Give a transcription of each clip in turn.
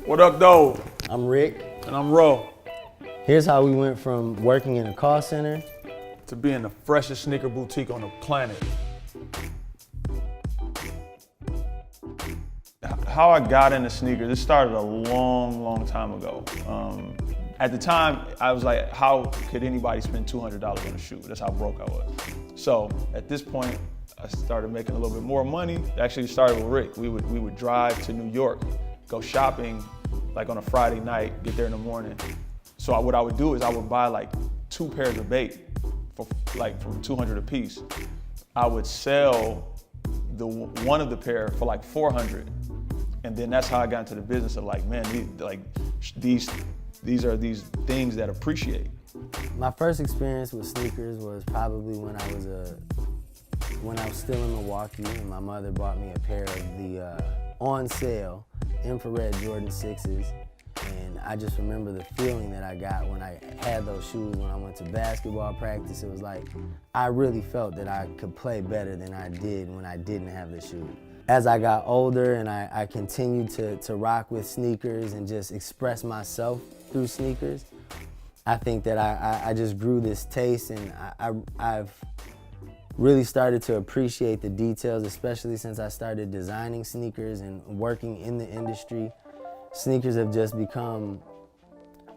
What up, though? I'm Rick. And I'm Ro. Here's how we went from working in a call center to being the freshest sneaker boutique on the planet. How I got into sneakers, this started a long time ago. At the time, I was like, how could anybody spend $200 on a shoe? That's how broke I was. So at this point, I started making a little bit more money. It actually started with Rick. We would drive to New York, go shopping like on a Friday night, get there in the morning. So what I would do is I would buy like 2 pairs of bait for $200 a piece. I would sell one of the pair for like $400. And then that's how I got into the business of like, man, these are these things that appreciate. My first experience with sneakers was probably when I was still in Milwaukee, and my mother bought me a pair of the on sale infrared Jordan 6s. And I just remember the feeling that I got when I had those shoes when I went to basketball practice. It was like, I really felt that I could play better than I did when I didn't have the shoes. As I got older and I continued to rock with sneakers and just express myself through sneakers, I think that I just grew this taste, and I've really started to appreciate the details, especially since I started designing sneakers and working in the industry. Sneakers have just become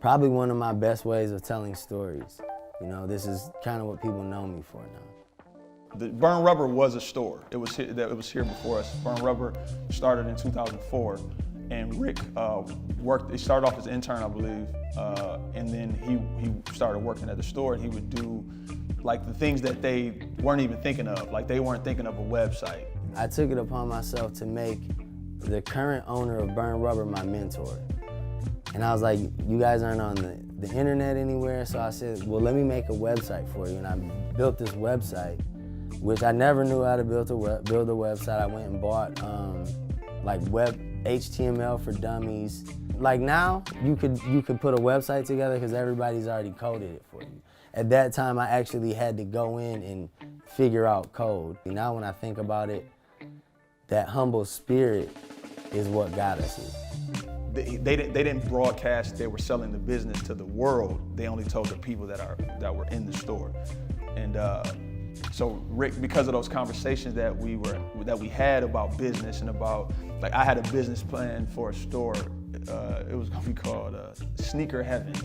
probably one of my best ways of telling stories. You know, this is kind of what people know me for now. The Burn Rubber was a store. It was here before us. Burn Rubber started in 2004, and Rick he started off as an intern, I believe, and then he started working at the store, and he would do like the things that they weren't even thinking of. Like they weren't thinking of a website. I took it upon myself to make the current owner of Burn Rubber my mentor. And I was like, you guys aren't on the internet anywhere, so I said, well, let me make a website for you. And I built this website, which I never knew how to build a website. I went and bought like web HTML for dummies. Like now, you could put a website together because everybody's already coded it for you. At that time, I actually had to go in and figure out code. Now when I think about it, that humble spirit is what got us here. They didn't broadcast they were selling the business to the world. They only told the people that were in the store. And so Rick, because of those conversations that we had about business and about, like I had a business plan for a store. It was gonna be called Sneaker Heaven.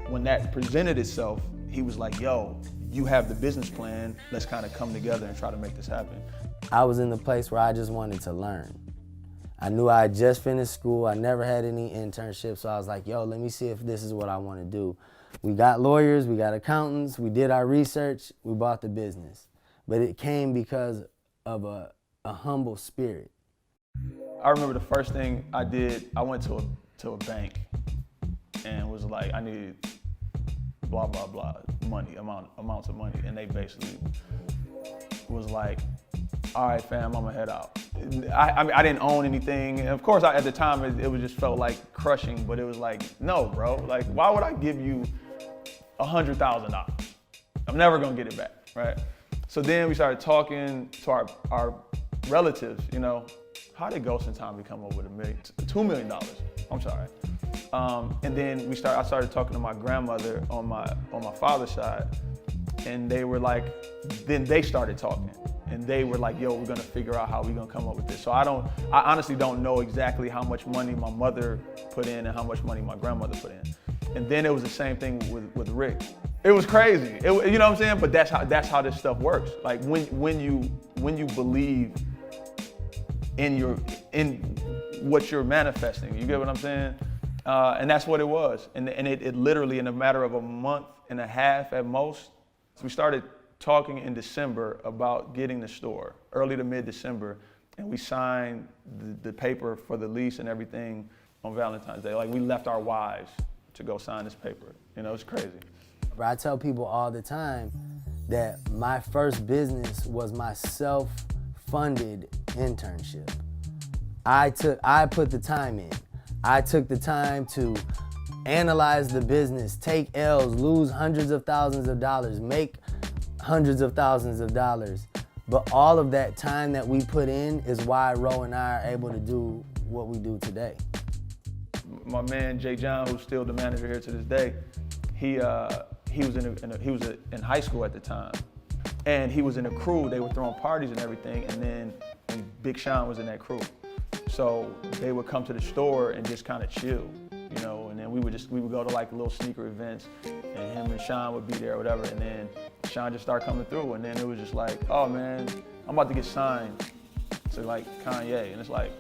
When that presented itself, he was like, yo, you have the business plan. Let's kind of come together and try to make this happen. I was in the place where I just wanted to learn. I knew I had just finished school. I never had any internships, so I was like, yo, let me see if this is what I want to do. We got lawyers, we got accountants, we did our research, we bought the business. But it came because of a humble spirit. I remember the first thing I did, I went to a bank and was like, I need blah, blah, blah, amounts of money. And they basically was like, all right, fam, I'm gonna head out. I didn't own anything. And of course, at the time, it was just felt like crushing, but it was like, no, bro, like, why would I give you $100,000? I'm never gonna get it back, right? So then we started talking to our relatives, you know, how did Ghost in Time become over $2 million? I'm sorry. And then I started talking to my grandmother on my father's side, and they were like, then they started talking. And they were like, yo, we're gonna figure out how we're gonna come up with this. So I honestly don't know exactly how much money my mother put in and how much money my grandmother put in. And then it was the same thing with Rick. It was crazy, you know what I'm saying? But that's how this stuff works. Like when you believe in what you're manifesting, you get what I'm saying? And that's what it was. And it literally, in a matter of a month and a half at most, we started talking in December about getting the store, early to mid-December, and we signed the paper for the lease and everything on Valentine's Day. Like, we left our wives to go sign this paper. You know, it's crazy. I tell people all the time that my first business was my self-funded internship. I put the time in. I took the time to analyze the business, take L's, lose hundreds of thousands of dollars, make hundreds of thousands of dollars. But all of that time that we put in is why Ro and I are able to do what we do today. my man Jay John, who's still the manager here to this day, he was in high school at the time, and he was in a crew. They were throwing parties and everything, and then Big Sean was in that crew. So they would come to the store and just kind of chill, you know, and then we would go to like little sneaker events, and him and Sean would be there or whatever, and then Sean just started coming through, and then it was just like, oh man, I'm about to get signed to like Kanye, and it's like,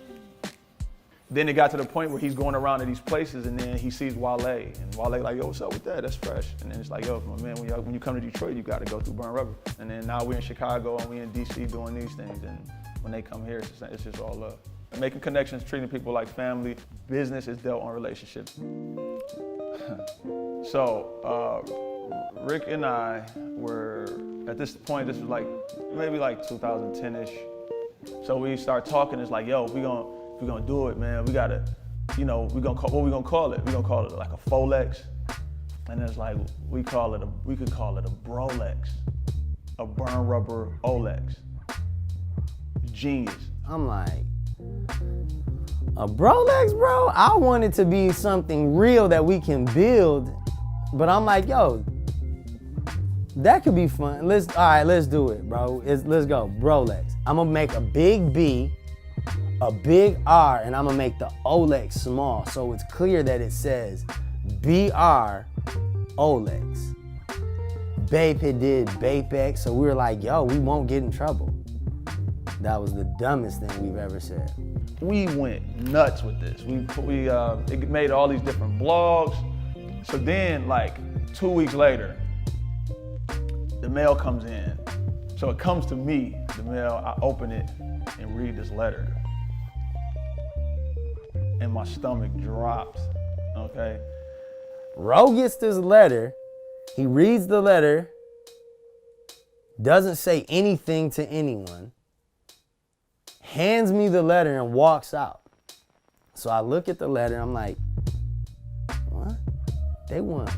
then it got to the point where he's going around to these places, and then he sees Wale, and Wale like, yo, what's up with that? That's fresh. And then it's like, yo, my man, when you come to Detroit, you got to go through Burn Rubber. And then now we're in Chicago and we're in DC doing these things, and when they come here, it's just all love. Making connections, treating people like family. Business is dealt on relationships. So Rick and I were, at this point, this was like maybe like 2010-ish. So we start talking. It's like, yo, we're gonna do it, man. We gotta, you know, what we gonna call it? We're gonna call it like a Folex, and it's like we could call it a Brolex, a Burn Rubber Olex. Genius. I'm like, a Brolex, bro? I want it to be something real that we can build, but I'm like, yo, that could be fun. All right, let's do it, bro. Let's go, Brolex. I'm gonna make a big B, a big R, and I'm gonna make the Olex small, so it's clear that it says BR Olex. Bape had did Bapex, so we were like, yo, we won't get in trouble. That was the dumbest thing we've ever said. We went nuts with this. It made all these different blogs. So then, like 2 weeks later, the mail comes in. So it comes to me, the mail, I open it and read this letter. And my stomach drops, okay? Ro gets this letter, he reads the letter, doesn't say anything to anyone, hands me the letter and walks out. So I look at the letter, I'm like, what? They won.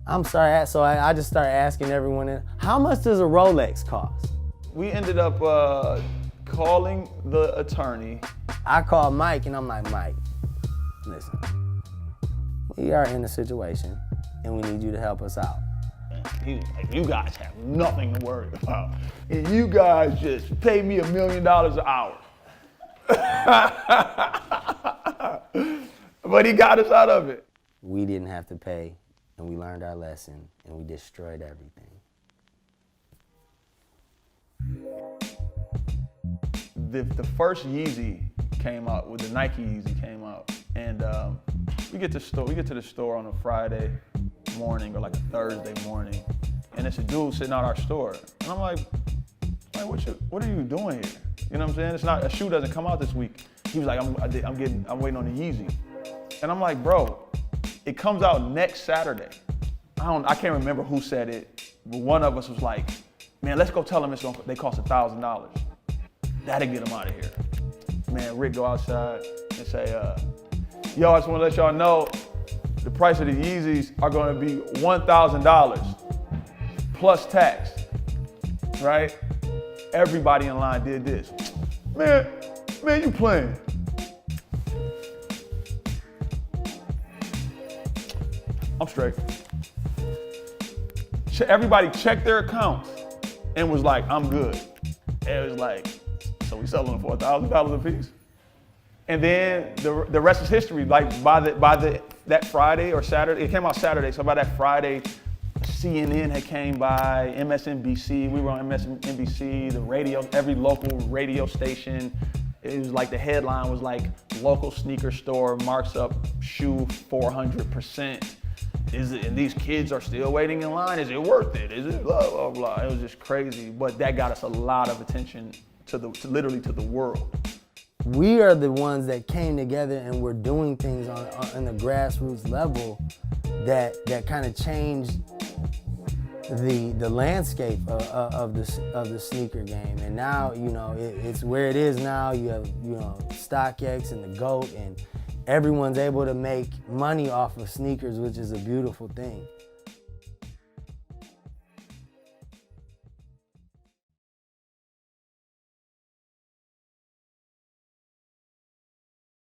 I'm sorry, so I just started asking everyone, how much does a Rolex cost? We ended up calling the attorney. I called Mike and I'm like, Mike, listen, we are in a situation and we need you to help us out. He was like, you guys have nothing to worry about. And you guys just pay me $1 million an hour. But he got us out of it. We didn't have to pay, and we learned our lesson, and we destroyed everything. The first Yeezy came out, with the Nike Yeezy came out, and we get to the store on a Friday morning or like a Thursday morning, and it's a dude sitting out our store, and I'm like what are you doing here? You know what I'm saying? It's not, a shoe doesn't come out this week. He was like, I'm waiting on the Yeezy, and I'm like, bro, it comes out next Saturday. I can't remember who said it, but one of us was like, man, let's go tell them they cost $1,000. That'll get them out of here. Man, Rick go outside and say, yo, I just want to let y'all know the price of the Yeezys are going to be $1,000 plus tax, right? Everybody in line did this. Man, you playing. I'm straight. Everybody checked their accounts and was like, I'm good. And it was like, so we selling them for $1,000 a piece? And then the rest is history. Like by that Friday or Saturday, it came out Saturday, so by that Friday, CNN had came by, MSNBC, we were on MSNBC, the radio, every local radio station. It was like the headline was like, local sneaker store marks up shoe 400%. And these kids are still waiting in line. Is it worth it? Is it blah, blah, blah. It was just crazy. But that got us a lot of attention literally to the world. We are the ones that came together and we're doing things on the grassroots level that kind of changed the landscape of the sneaker game. And now, you know, it's where it is now. You have, you know, StockX and the GOAT, and everyone's able to make money off of sneakers, which is a beautiful thing.